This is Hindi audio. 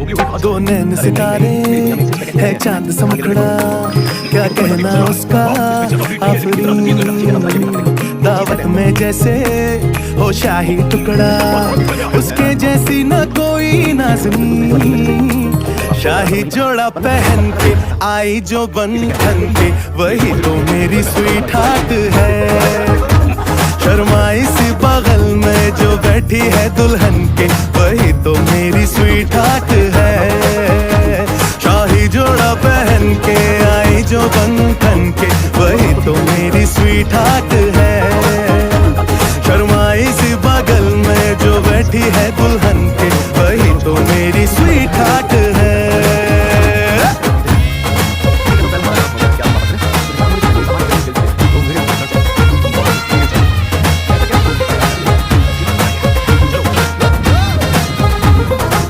दो नैन सितारे है चांद सा मुखड़ा, क्या कहना उसका आफरीन। दावत में जैसे हो शाही टुकड़ा, उसके जैसी न कोई नाज़नीन। शाही जोड़ा पहन के आई जो बंधन के, वही तो मेरी स्वीट हार्ट है। शर्माई सी बगल में जो बैठी है दुल्हन के, वही तो मेरी स्वीट हार्ट है। शाही जोड़ा पहन के आई जो बंधन के, वही तो मेरी स्वीट हार्ट है। शर्माई सी बगल में जो बैठी है दुल्हन के, वही तो मेरी स्वीट हार्ट